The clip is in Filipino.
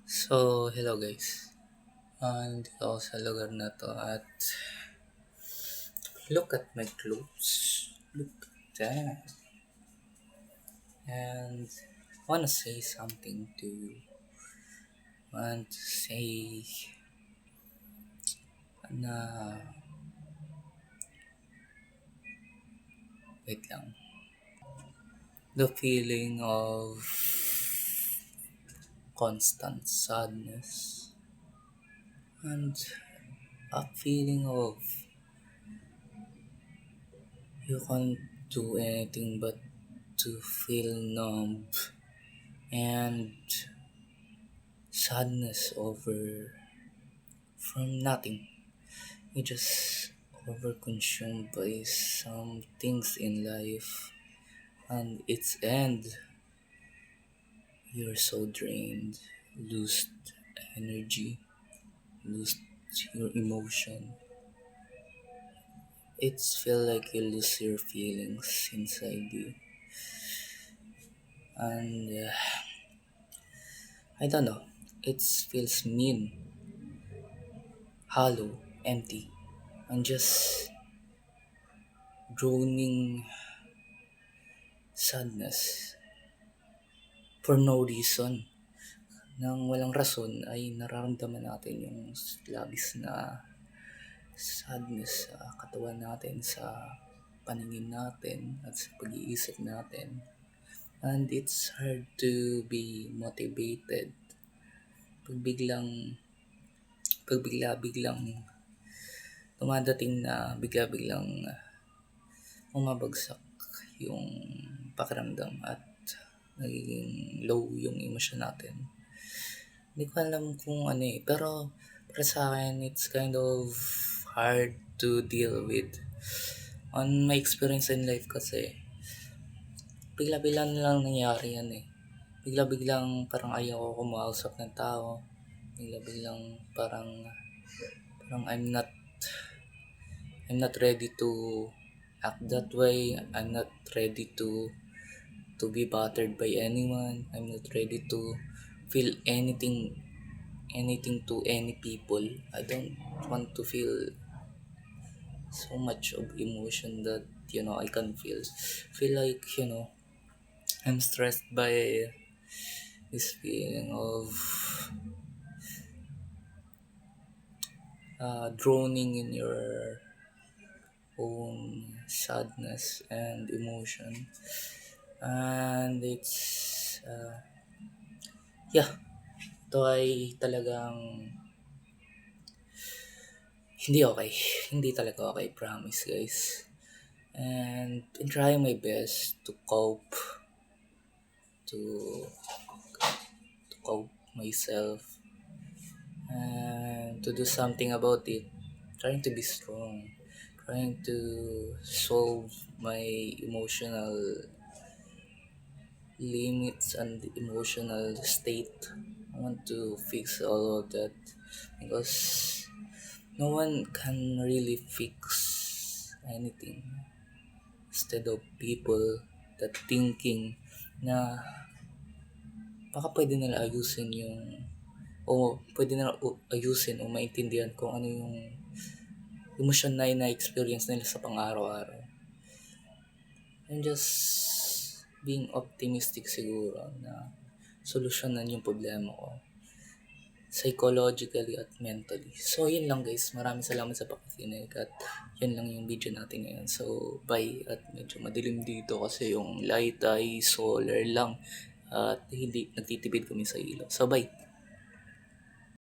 Hello guys. Nandito ako sa lugar na to at look at my clothes. Look at that. And I wanna say something to you. Want to say na wait lang. The feeling of constant sadness and a feeling of you can't do anything but to feel numb and sadness over from nothing. You just overconsumed by some things in life, and its end, you're so drained, lose energy, lose your emotion. It's feel like you lose your feelings inside you, and I don't know. It feels mean, hollow, empty, and just droning sadness for no reason. Nang walang rason ay nararamdaman natin yung labis na sadness sa katawan natin, sa paningin natin at sa pag-iisip natin. And it's hard to be motivated pag bigla-biglang dumadating na bigla-biglang umabagsak yung pakiramdam at nagiging low yung emosyon natin. Hindi ko alam kung ano pero para sa akin, it's kind of hard to deal with. On my experience in life kasi, bigla-bigla na lang nangyari yan Bigla-biglang parang ayaw ko kumausap ng tao. Bigla-biglang parang I'm not ready to act that way. I'm not ready to be bothered by anyone. I'm not ready to feel anything to any people. I don't want to feel so much of emotion that I can feel like I'm stressed by this feeling of droning in your own sadness and emotion, and it's yeah, ito ay talagang hindi talaga okay, promise guys. And I'm trying my best to cope to cope myself and to do something about it, trying to be strong, trying to solve my emotional limits and emotional state. I want to fix all of that because no one can really fix anything instead of people that thinking na baka pwede nila ayusin o pwede nila ayusin o maintindihan kung ano yung emosyon na na-experience nila sa pang-araw-araw. I'm just being optimistic siguro na solusyonan yung problema ko psychologically at mentally. So, yun lang guys. Maraming salamat sa pakikinig at yun lang yung video natin ngayon. So, bye. At medyo madilim dito kasi yung light ay solar lang at hindi nagtitipid kami sa ilaw. So, bye.